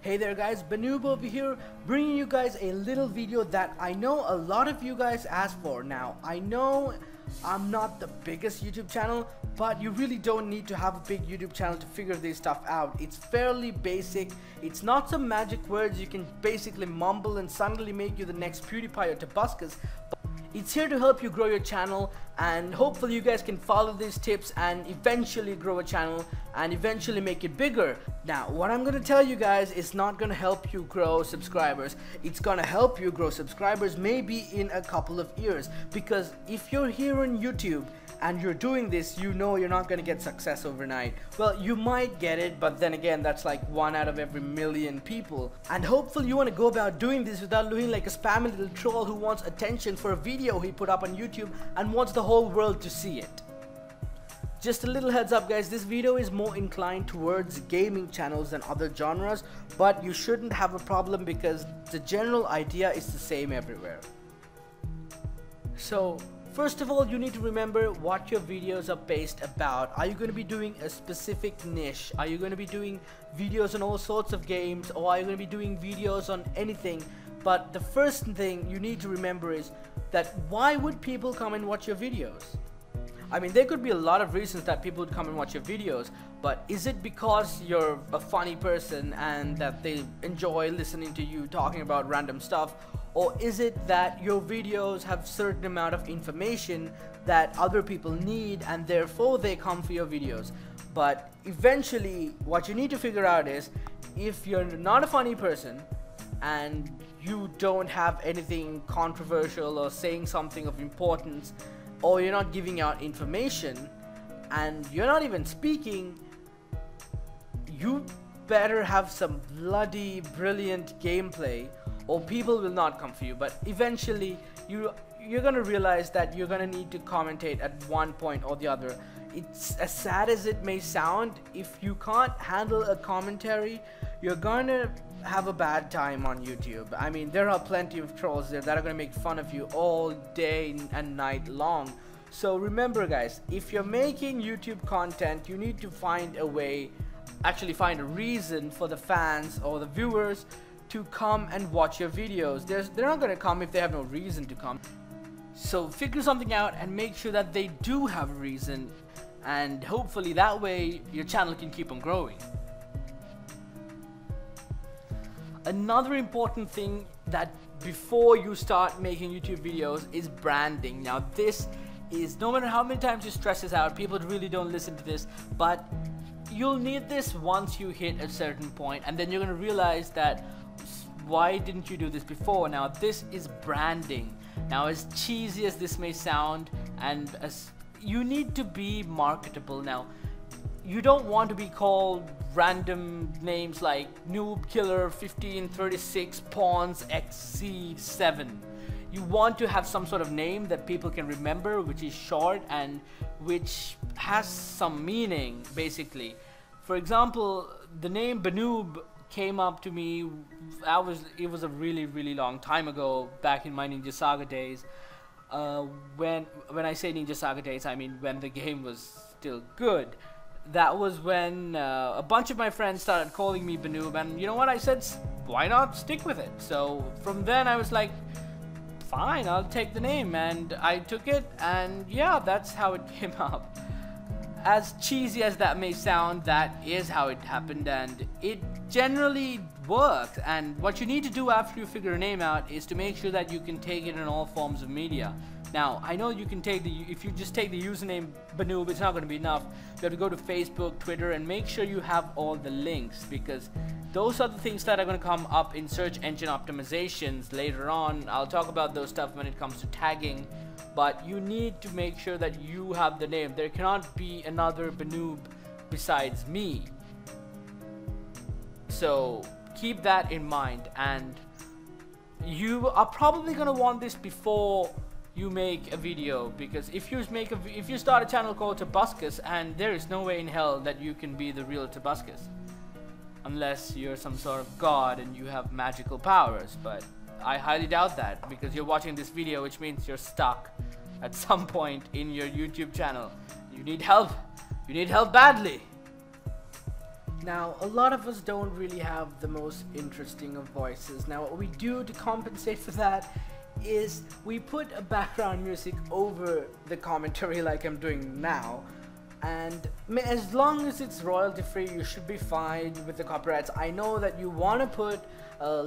Hey there guys, Banoob over here, bringing you guys a little video that I know a lot of you guys asked for. Now, I know I'm not the biggest YouTube channel, but you really don't need to have a big YouTube channel to figure this stuff out. It's fairly basic. It's not some magic words you can basically mumble and suddenly make you the next PewDiePie or Tobuscus. It's here to help you grow your channel, and hopefully you guys can follow these tips and eventually grow a channel and eventually make it bigger. Now, what I'm going to tell you guys is not going to help you grow subscribers. It's going to help you grow subscribers maybe in a couple of years, because if you're here on YouTube and you're doing this, you know you're not going to get success overnight. Well, you might get it, but then again, that's like 1 out of every million people. And hopefully you want to go about doing this without looking like a spammy little troll who wants attention for a video he put up on YouTube and wants the whole world to see it. Just a little heads up guys, this video is more inclined towards gaming channels than other genres, but you shouldn't have a problem because the general idea is the same everywhere. So, first of all, you need to remember what your videos are based about. Are you going to be doing a specific niche? Are you going to be doing videos on all sorts of games, or are you going to be doing videos on anything? But the first thing you need to remember is that why would people come and watch your videos? I mean, there could be a lot of reasons that people would come and watch your videos, but is it because you're a funny person and that they enjoy listening to you talking about random stuff? Or is it that your videos have certain amount of information that other people need and therefore they come for your videos? But eventually what you need to figure out is, if you're not a funny person and you don't have anything controversial or saying something of importance, or you're not giving out information and you're not even speaking, you better have some bloody brilliant gameplay or people will not come for you. But eventually you're gonna realize that you're gonna need to commentate at one point or the other. It's as sad as it may sound, if you can't handle a commentary, you're gonna have a bad time on YouTube. I mean, there are plenty of trolls there that are gonna make fun of you all day and night long. So remember guys, if you're making YouTube content, you need to find a way, actually find a reason for the fans or the viewers to come and watch your videos. They're not gonna come if they have no reason to come. So figure something out and make sure that they do have a reason, and hopefully that way your channel can keep on growing. Another important thing that before you start making YouTube videos is branding. Now this is, no matter how many times you stress this out, people really don't listen to this, but you'll need this once you hit a certain point, and then you're going to realize that why didn't you do this before? Now this is branding. Now, as cheesy as this may sound, and as you need to be marketable. Now, you don't want to be called random names like Noob Killer 1536 Pawns XC7. You want to have some sort of name that people can remember, which is short and which has some meaning, basically. For example, the name Banoob came up to me, it was a really long time ago, back in my Ninja Saga days. When I say Ninja Saga days, I mean when the game was still good. That was when a bunch of my friends started calling me Banoob, and you know what, I said, why not stick with it? So from then I was like, fine, I'll take the name, and I took it, and yeah, that's how it came up. As cheesy as that may sound, that is how it happened, and it generally works. And what you need to do after you figure a name out is to make sure that you can take it in all forms of media. Now, I know you can take if you just take the username Banoob, it's not going to be enough. You have to go to Facebook, Twitter, and make sure you have all the links, because those are the things that are going to come up in search engine optimizations later on. I'll talk about those stuff when it comes to tagging, but you need to make sure that you have the name. There cannot be another Banoob besides me. So keep that in mind, and you are probably going to want this before you make a video, because if you start a channel called Tobuscus, and there is no way in hell that you can be the real Tobuscus unless you're some sort of god and you have magical powers. But I highly doubt that, because you're watching this video, which means you're stuck at some point in your YouTube channel. You need help badly. Now, a lot of us don't really have the most interesting of voices. Now, what we do to compensate for that is we put a background music over the commentary like I'm doing now, and as long as it's royalty free, you should be fine with the copyrights. I know that you want to put a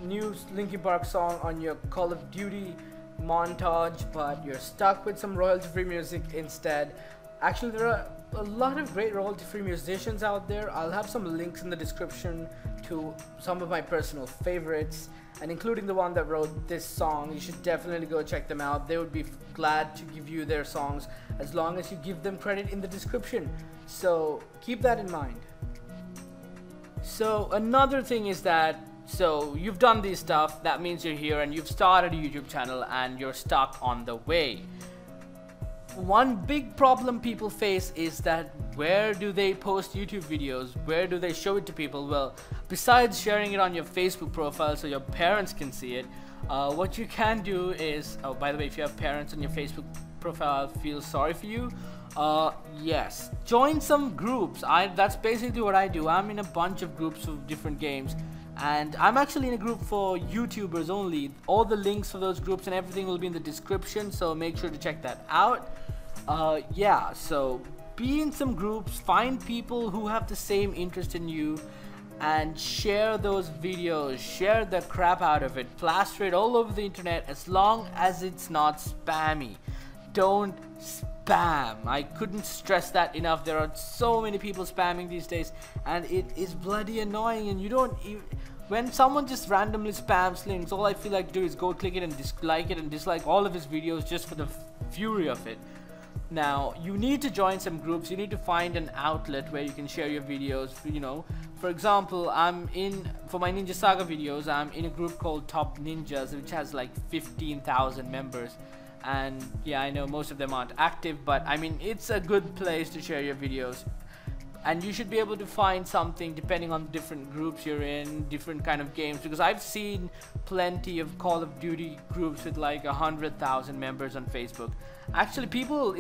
new Linkin Park song on your Call of Duty montage, but you're stuck with some royalty free music instead. Actually, there are a lot of great royalty free musicians out there. I'll have some links in the description to some of my personal favorites, and including the one that wrote this song. You should definitely go check them out. They would be glad to give you their songs as long as you give them credit in the description. So keep that in mind. So another thing is that, so you've done this stuff, that means you're here and you've started a YouTube channel and you're stuck on the way. One big problem people face is that where do they post YouTube videos? Where do they show it to people? Well, besides sharing it on your Facebook profile so your parents can see it, what you can do is, oh, by the way, if you have parents on your Facebook profile, I feel sorry for you. Yes, join some groups. That's basically what I do. I'm in a bunch of groups of different games, and I'm actually in a group for YouTubers only. All the links for those groups and everything will be in the description, so make sure to check that out. Yeah, so be in some groups, find people who have the same interest in you, and share those videos, share the crap out of it, plaster it all over the internet as long as it's not spammy. Don't spam. I couldn't stress that enough. There are so many people spamming these days, and it is bloody annoying, and you don't even, when someone just randomly spams links, all I feel like to do is go click it and dislike it and dislike all of his videos just for the fury of it. Now, you need to join some groups. You need to find an outlet where you can share your videos. You know, for example, for my Ninja Saga videos, I'm in a group called Top Ninjas, which has like 15,000 members. And yeah, I know most of them aren't active, but I mean, it's a good place to share your videos. And you should be able to find something depending on different groups you're in, different kind of games, because I've seen plenty of Call of Duty groups with like 100,000 members on Facebook. Actually,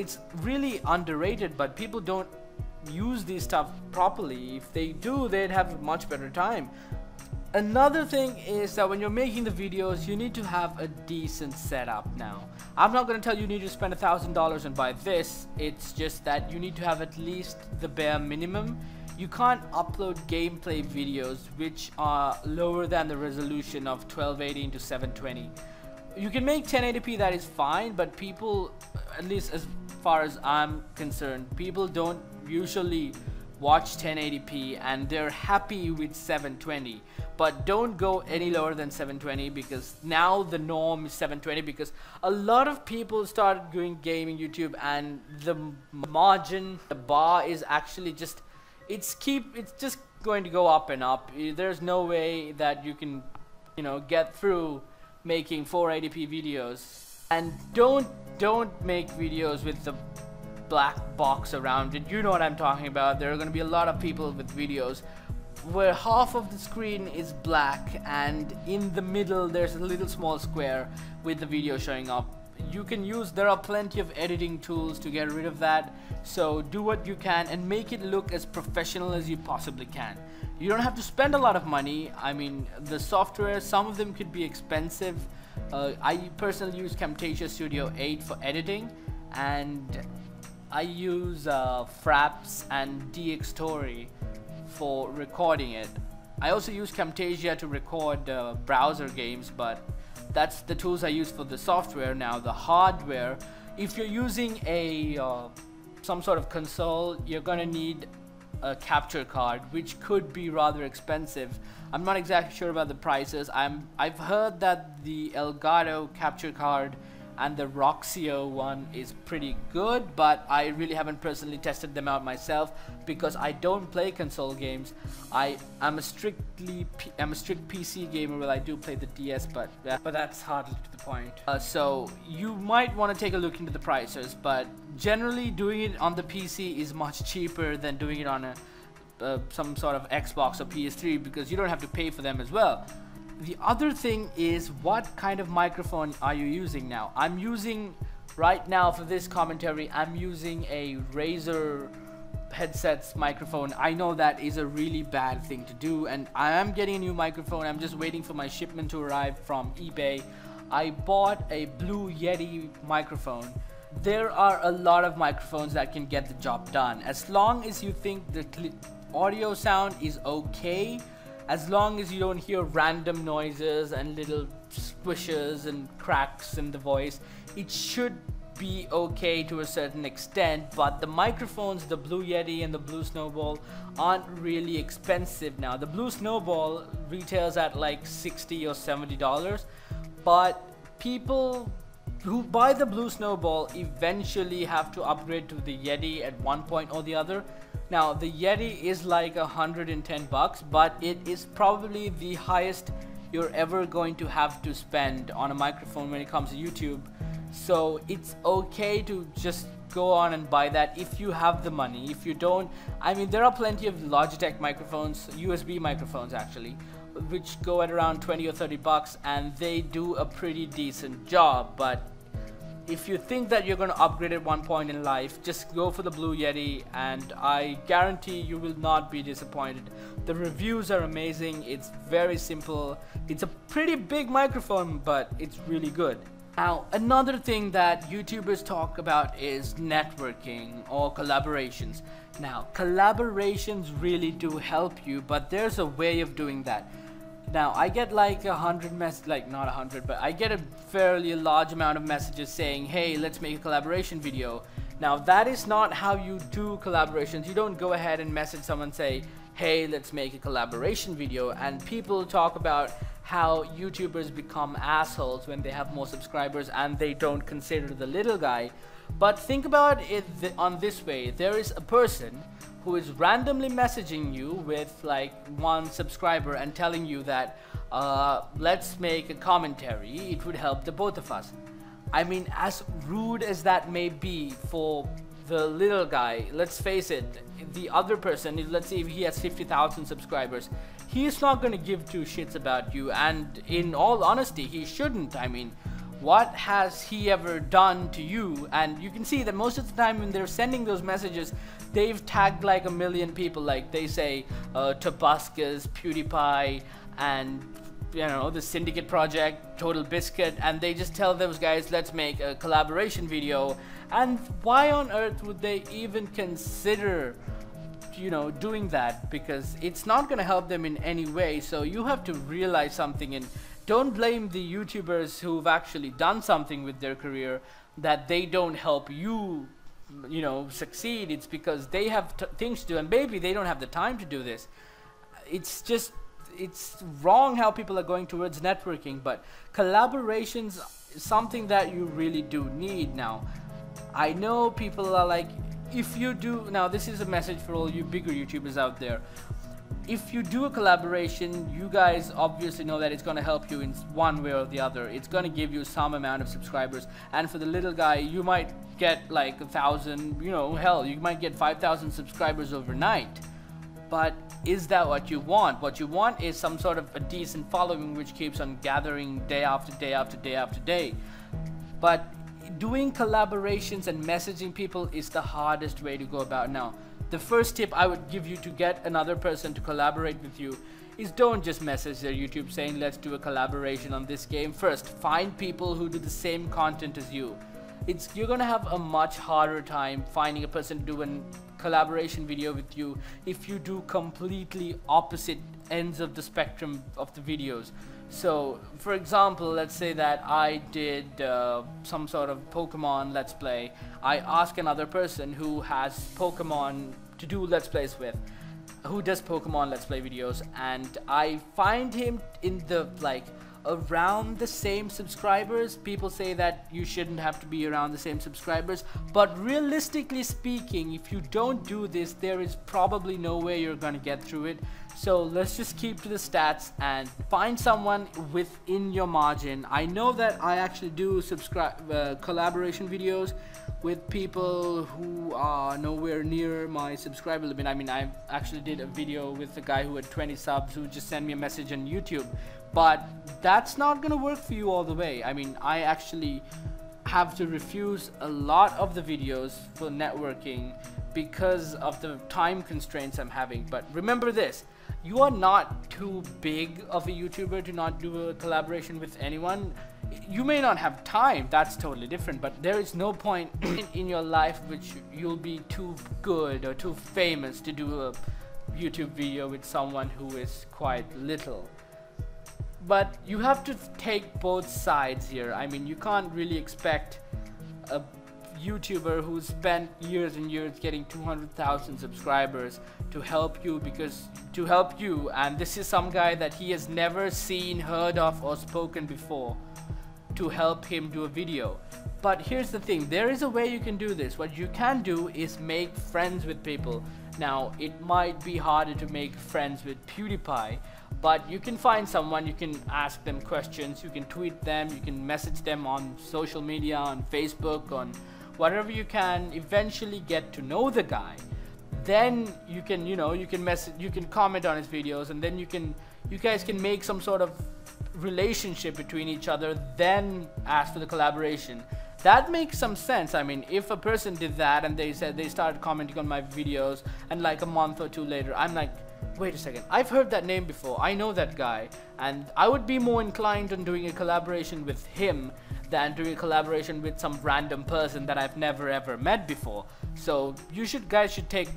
it's really underrated, but people don't use this stuff properly. If they do, they'd have a much better time. Another thing is that when you're making the videos, you need to have a decent setup. Now, I'm not going to tell you need to spend $1,000 and buy this. It's just that you need to have at least the bare minimum. You can't upload gameplay videos which are lower than the resolution of 1280 into 720. You can make 1080p, that is fine, but people, at least as far as I'm concerned, people don't usually watch 1080p and they're happy with 720. But don't go any lower than 720, because now the norm is 720, because a lot of people started doing gaming YouTube and the margin, the bar is actually just, it's just going to go up and up. There's no way that you can, you know, get through making 480p videos. And don't make videos with the black box around it. You know what I'm talking about. There are going to be a lot of people with videos where half of the screen is black and in the middle there's a little small square with the video showing up. There are plenty of editing tools to get rid of that, so do what you can and make it look as professional as you possibly can. You don't have to spend a lot of money. I mean, the software, some of them could be expensive. I personally use Camtasia Studio 8 for editing, and I use Fraps and DxTory for recording it. I also use Camtasia to record browser games, but that's the tools I use for the software. Now the hardware, if you're using some sort of console, you're gonna need a capture card, which could be rather expensive. I'm not exactly sure about the prices. I've heard that the Elgato capture card and the Roxio one is pretty good, but I really haven't personally tested them out myself because I don't play console games. I'm a strict PC gamer. Well, I do play the DS, but that's hardly to the point. So you might want to take a look into the prices, but generally doing it on the PC is much cheaper than doing it on some sort of Xbox or PS3, because you don't have to pay for them as well. The other thing is, what kind of microphone are you using now? I'm using, right now for this commentary, I'm using a Razer headsets microphone. I know that is a really bad thing to do, and I am getting a new microphone. I'm just waiting for my shipment to arrive from eBay. I bought a Blue Yeti microphone. There are a lot of microphones that can get the job done, as long as you think the audio sound is okay, as long as you don't hear random noises and little squishes and cracks in the voice. It should be okay to a certain extent. But the microphones, the Blue Yeti and the Blue Snowball, aren't really expensive now. The Blue Snowball retails at like $60 or $70, but people who buy the Blue Snowball eventually have to upgrade to the Yeti at one point or the other. Now the Yeti is like $110, but it is probably the highest you're ever going to have to spend on a microphone when it comes to YouTube. So it's okay to just go on and buy that if you have the money. If you don't, I mean, there are plenty of Logitech microphones, USB microphones actually, which go at around 20 or 30 bucks, and they do a pretty decent job. But if you think that you're going to upgrade at one point in life, just go for the Blue Yeti, and I guarantee you will not be disappointed. The reviews are amazing. It's very simple. It's a pretty big microphone, but it's really good. Now, another thing that YouTubers talk about is networking or collaborations. Now, collaborations really do help you, but there's a way of doing that. Now, I get like 100 like not 100, but I get a fairly large amount of messages saying, hey, let's make a collaboration video. Now, that is not how you do collaborations. You don't go ahead and message someone, say, hey, let's make a collaboration video. And people talk about how YouTubers become assholes when they have more subscribers and they don't consider the little guy. But think about it on this way. There is a person who is randomly messaging you with like 1 subscriber and telling you that let's make a commentary, it would help the both of us. I mean, as rude as that may be for the little guy, let's face it, the other person, let's say if he has 50,000 subscribers, he's not going to give 2 shits about you, and in all honesty, he shouldn't. I mean, what has he ever done to you? And you can see that most of the time when they're sending those messages, they've tagged like 1 million people. Like they say Tobuscus, PewDiePie, and you know, the Syndicate Project, Total Biscuit, and they just tell those guys, let's make a collaboration video. And why on earth would they even consider, you know, doing that? Because it's not going to help them in any way. So you have to realize something, and don't blame the YouTubers who've actually done something with their career that they don't help you, you know, succeed. It's because they have things to do, and maybe they don't have the time to do this. It's just, it's wrong how people are going towards networking. But collaborations is something that you really do need. Now, I know people are like, if you do, now this is a message for all you bigger YouTubers out there. If you do a collaboration, you guys obviously know that it's going to help you in one way or the other. It's going to give you some amount of subscribers, and for the little guy, you might get like 1,000, you know, hell, you might get 5,000 subscribers overnight. But is that what you want? What you want is some sort of a decent following which keeps on gathering day after day after day after day. But doing collaborations and messaging people is the hardest way to go about. Now, the first tip I would give you to get another person to collaborate with you is don't just message their YouTube saying let's do a collaboration on this game. First, find people who do the same content as you. You're gonna have a much harder time finding a person to do a collaboration video with you if you do completely opposite ends of the spectrum of the videos. So, for example, let's say that I did some sort of Pokemon Let's Play. I ask another person who has Pokemon to do Let's Plays with, who does Pokemon Let's Play videos, and I find him in the, like, around the same subscribers. People say that you shouldn't have to be around the same subscribers, but realistically speaking, if you don't do this, there is probably no way you're gonna get through it. So let's just keep to the stats and find someone within your margin. I know that I actually do collaboration videos with people who are nowhere near my subscriber limit. I mean, I actually did a video with a guy who had 20 subs who just sent me a message on YouTube, but that's not gonna work for you all the way. I mean, I actually have to refuse a lot of the videos for networking because of the time constraints I'm having. But remember this, you are not too big of a YouTuber to not do a collaboration with anyone. You may not have time, that's totally different, but there is no point in your life which you'll be too good or too famous to do a YouTube video with someone who is quite little. But you have to take both sides here. I mean, you can't really expect a YouTuber who spent years and years getting 200,000 subscribers to help you, and this is some guy that he has never seen, heard of, or spoken before, to help him do a video. But here's the thing, there is a way you can do this. What you can do is make friends with people. Now, it might be harder to make friends with PewDiePie, but you can find someone, you can ask them questions, you can tweet them, you can message them on social media, on Facebook, on whatever you can, eventually get to know the guy. Then you can, you can message, you can comment on his videos, and then you guys can make some sort of relationship between each other, then ask for the collaboration. That makes some sense. I mean, if a person did that and they said they started commenting on my videos, and like a month or two later I'm like, wait a second, I've heard that name before, I know that guy, and I would be more inclined on doing a collaboration with him than doing a collaboration with some random person that I've never ever met before. So guys should take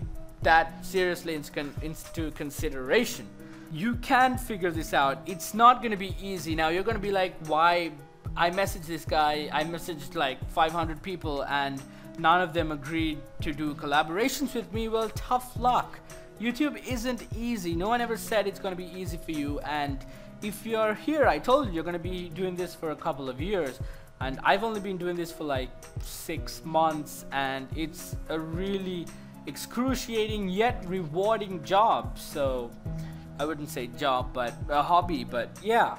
that seriously into consideration. You can figure this out. It's not going to be easy. Now you're going to be like, why? I messaged this guy, I messaged like 500 people and none of them agreed to do collaborations with me. Well, tough luck. YouTube isn't easy. No one ever said it's going to be easy for you, and if you're here, I told you you're going to be doing this for a couple of years, and I've only been doing this for like 6 months, and it's a really excruciating yet rewarding job. So I wouldn't say job, but a hobby. But yeah,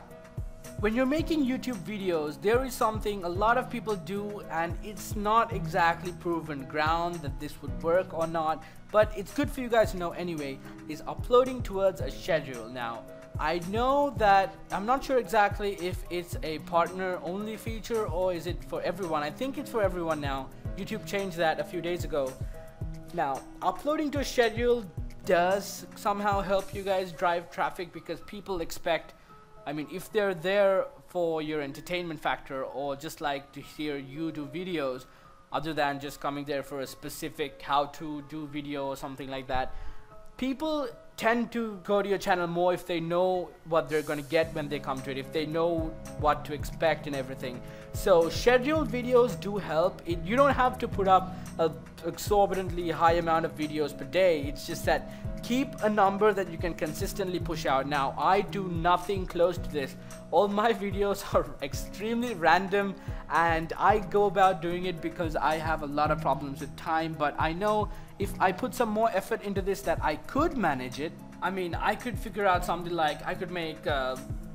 when you're making YouTube videos, there is something a lot of people do, and it's not exactly proven ground that this would work or not, but it's good for you guys to know anyway, is uploading towards a schedule. Now, I know that I'm not sure exactly if it's a partner only feature or is it for everyone. I think it's for everyone now. YouTube changed that a few days ago. Now, uploading to a schedule does somehow help you guys drive traffic, because people expect, I mean, if they're there for your entertainment factor or just like to hear you do videos, other than just coming there for a specific how to do video or something like that, people tend to go to your channel more if they know what they're going to get when they come to it, if they know what to expect and everything. So scheduled videos do help. You don't have to put up an exorbitantly high amount of videos per day. It's just that keep a number that you can consistently push out. Now, I do nothing close to this. All my videos are extremely random, and I go about doing it because I have a lot of problems with time, but I know if I put some more effort into this that I could manage it. I mean, I could figure out something like I could make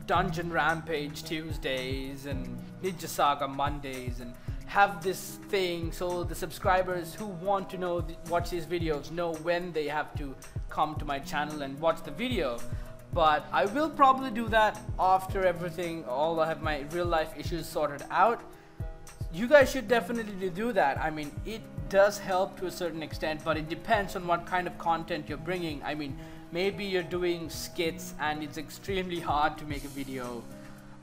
Dungeon Rampage Tuesdays and Ninja Saga Mondays, and have this thing so the subscribers who want to watch these videos know when they have to come to my channel and watch the video. But I will probably do that after all I have my real life issues sorted out. You guys should definitely do that. I mean, it does help to a certain extent, but it depends on what kind of content you're bringing. I mean, maybe you're doing skits and it's extremely hard to make a video,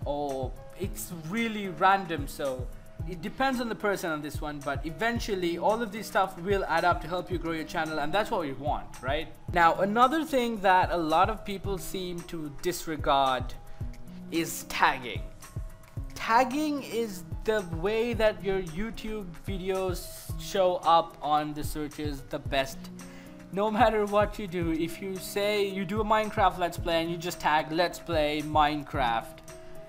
or it's really random. So it depends on the person on this one, but eventually all of this stuff will add up to help you grow your channel, and that's what we want, right? Now, another thing that a lot of people seem to disregard is tagging. Tagging is the way that your YouTube videos show up on the searches the best. No matter what you do, if you say you do a Minecraft Let's Play and you just tag Let's Play Minecraft,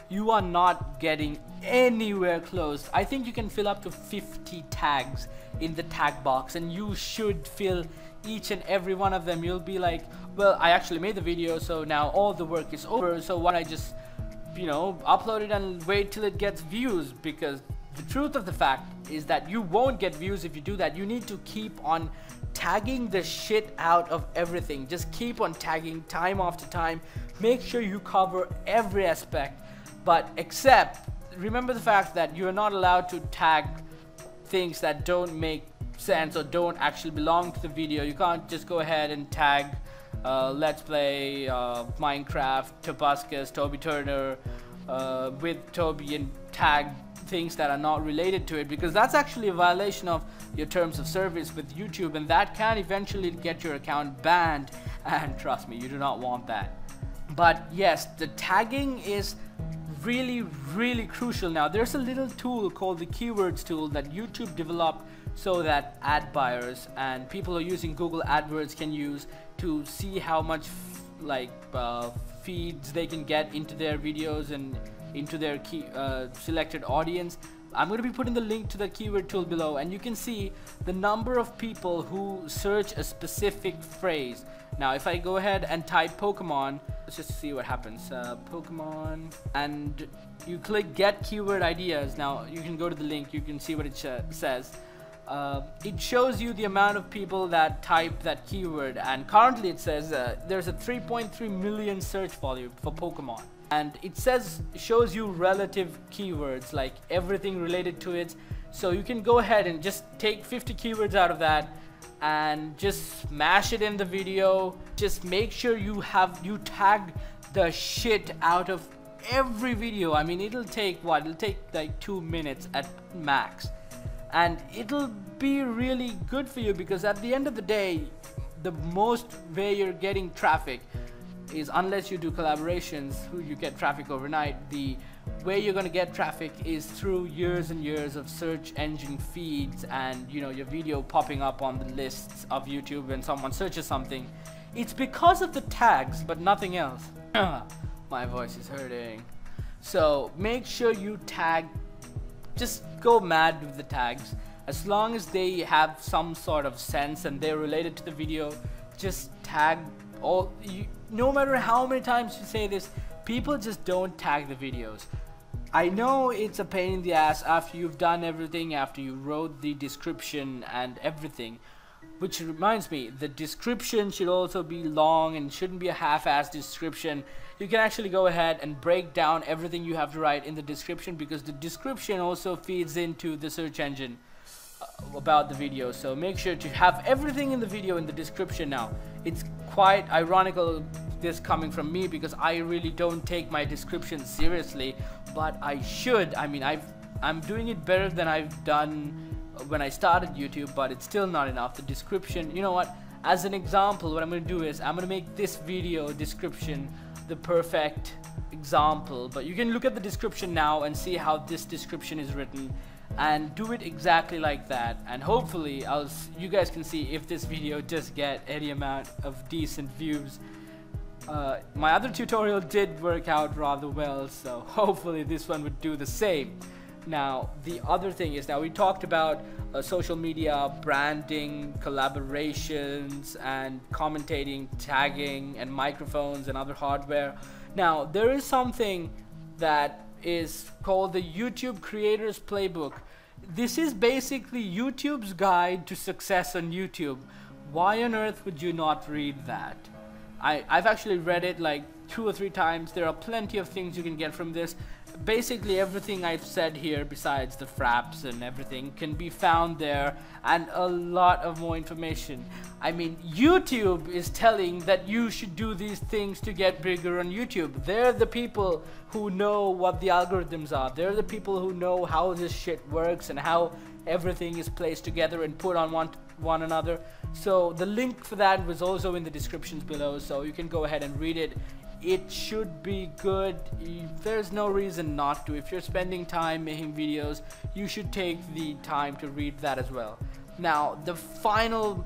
you are not getting anywhere close. I think you can fill up to 50 tags in the tag box, and you should fill each and every one of them. You'll be like, well, I actually made the video, so now all the work is over, so why don't I just, upload it and wait till it gets views? Because the truth of the fact is that you won't get views if you do that. You need to keep on tagging the shit out of everything. Just keep on tagging time after time. Make sure you cover every aspect, but remember the fact that you're not allowed to tag things that don't make sense or don't actually belong to the video. You can't just go ahead and tag Let's Play Minecraft, Tobuscus, Toby Turner with Toby and tag things that are not related to it, because that's actually a violation of your terms of service with YouTube, and that can eventually get your account banned, and trust me, you do not want that. But yes, the tagging is really crucial. Now there's a little tool called the keywords tool that YouTube developed so that ad buyers and people who are using Google AdWords can use to see how much feeds they can get into their videos and into their selected audience. I'm going to be putting the link to the keyword tool below, and you can see the number of people who search a specific phrase. Now if I go ahead and type Pokemon, let's just see what happens. Pokemon, and you click get keyword ideas. Now you can go to the link, you can see what it says. It shows you the amount of people that type that keyword, and currently it says there's a 3.3 million search volume for Pokemon, and it shows you relative keywords, like everything related to it. So you can go ahead and just take 50 keywords out of that and just smash it in the video. Just make sure you tag the shit out of every video. I mean, it'll take like 2 minutes at max, and it'll be really good for you, because at the end of the day, the most way you're getting traffic is, unless you do collaborations who you get traffic overnight, the way you're going to get traffic is through years and years of search engine feeds, and you know, your video popping up on the lists of YouTube when someone searches something. It's because of the tags, but nothing else. My voice is hurting. So make sure you tag, just go mad with the tags. As long as they have some sort of sense and they're related to the video, just tag all. No matter how many times you say this, people just don't tag the videos. I know it's a pain in the ass after you've done everything, after you wrote the description and everything. Which reminds me, the description should also be long and shouldn't be a half-assed description. You can actually go ahead and break down everything you have to write in the description, because the description also feeds into the search engine about the video. So make sure to have everything in the video in the description. Now it's quite ironical this coming from me, because I really don't take my description seriously, but I should. I mean, I'm doing it better than I've done when I started YouTube, but it's still not enough. The description, you know what, as an example, what I'm going to do is I'm going to make this video description the perfect example, but you can look at the description now and see how this description is written, and do it exactly like that, and hopefully you guys can see if this video does get any amount of decent views. My other tutorial did work out rather well, so hopefully this one would do the same. Now the other thing is, now we talked about social media, branding, collaborations, and commentating, tagging, and microphones and other hardware. Now there is something that is called the YouTube Creators Playbook. This is basically YouTube's guide to success on YouTube. Why on earth would you not read that? I've actually read it like 2 or 3 times. There are plenty of things you can get from this. Basically everything I've said here, besides the fraps and everything, can be found there, and a lot of more information. I mean, YouTube is telling that you should do these things to get bigger on YouTube. They're the people who know what the algorithms are. They're the people who know how this shit works and how everything is placed together and put on one another. So the link for that was also in the descriptions below, so you can go ahead and read it. It should be good. There's no reason not to. If you're spending time making videos, you should take the time to read that as well. Now the final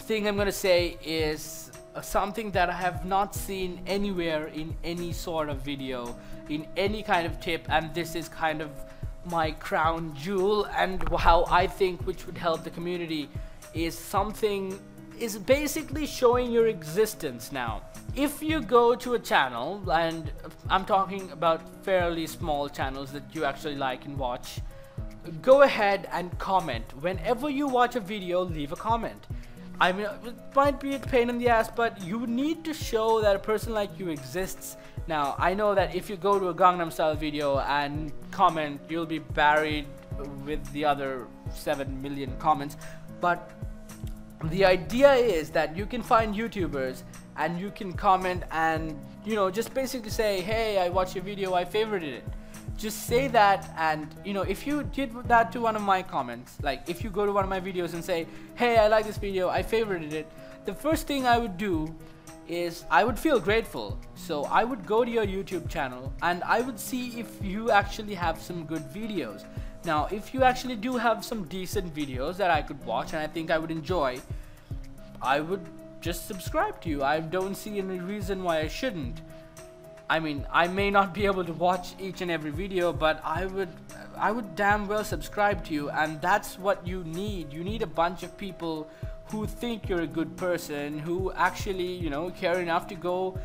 thing I'm gonna say is something that I have not seen anywhere in any sort of video, in any kind of tip, and this is kind of my crown jewel, and how I think which would help the community is basically showing your existence. Now if you go to a channel, and I'm talking about fairly small channels that you actually like and watch, go ahead and comment. Whenever you watch a video, leave a comment. I mean, it might be a pain in the ass, but you need to show that a person like you exists. Now I know that if you go to a Gangnam Style video and comment, you'll be buried with the other 7 million comments. But the idea is that you can find YouTubers and you can comment and, you know, just basically say, hey, I watched your video, I favorited it. Just say that. And you know, if you did that to one of my comments, like if you go to one of my videos and say, hey, I like this video, I favorited it, the first thing I would do is I would feel grateful. So I would go to your YouTube channel and I would see if you actually have some good videos. Now if you actually do have some decent videos that I could watch and I think I would enjoy, I would just subscribe to you. I don't see any reason why I shouldn't. I mean, I may not be able to watch each and every video, but I would damn well subscribe to you. And that's what you need. You need a bunch of people who think you're a good person, who actually, you know, care enough to go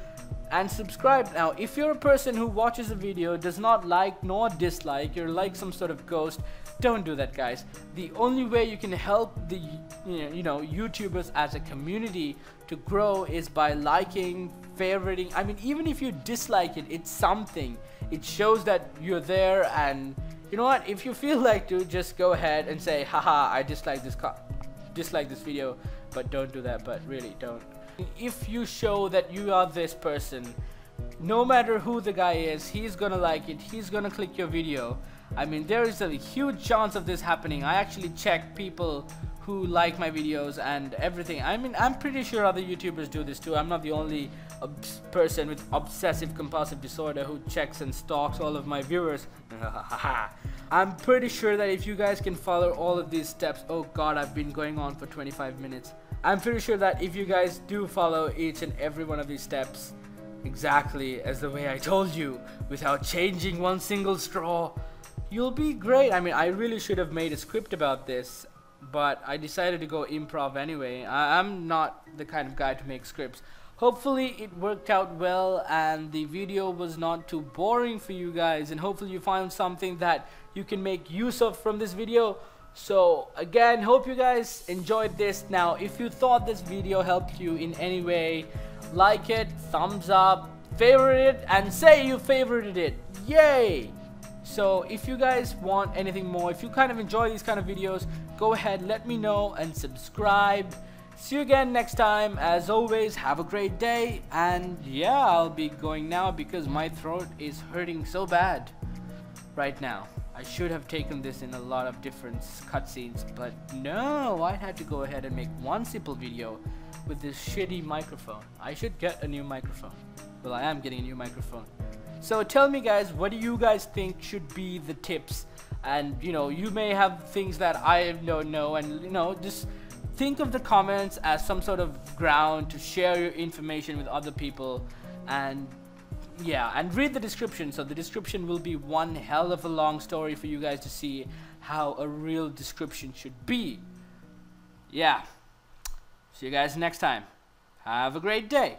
and subscribe. Now if you're a person who watches a video, does not like nor dislike, you're like some sort of ghost, don't do that, guys. The only way you can help the YouTubers as a community to grow is by liking, favoriting. I mean, even if you dislike it, it's something. It shows that you're there. And you know what, if you feel like to, just go ahead and say, haha, I dislike this video, but don't do that. But really don't. If you show that you are this person, no matter who the guy is, he's gonna like it, he's gonna click your video. I mean, there is a huge chance of this happening. I actually check people who like my videos and everything. I mean, I'm pretty sure other YouTubers do this too. I'm not the only person with obsessive compulsive disorder who checks and stalks all of my viewers. I'm pretty sure that if you guys can follow all of these steps, oh god, I've been going on for 25 minutes. I'm pretty sure that if you guys do follow each and every one of these steps exactly as the way I told you, without changing one single straw, you'll be great. I mean, I really should have made a script about this, but I decided to go improv anyway. I'm not the kind of guy to make scripts. Hopefully it worked out well and the video was not too boring for you guys, and hopefully you found something that you can make use of from this video. So again, hope you guys enjoyed this. Now if you thought this video helped you in any way, like it, thumbs up, favorite it, and say you favorited it. Yay! So if you guys want anything more, if you kind of enjoy these kind of videos, go ahead, let me know and subscribe. See you again next time. As always, have a great day. And yeah, I'll be going now because my throat is hurting so bad right now. I should have taken this in a lot of different cutscenes, but no, I had to go ahead and make one simple video with this shitty microphone. I should get a new microphone. Well, I am getting a new microphone. So tell me guys, what do you guys think should be the tips? And you know, you may have things that I don't know, and you know, just think of the comments as some sort of ground to share your information with other people. And yeah, and read the description. So the description will be one hell of a long story for you guys to see how a real description should be. Yeah, see you guys next time. Have a great day.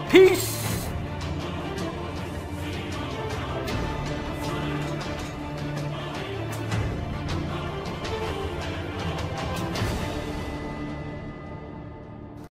Peace.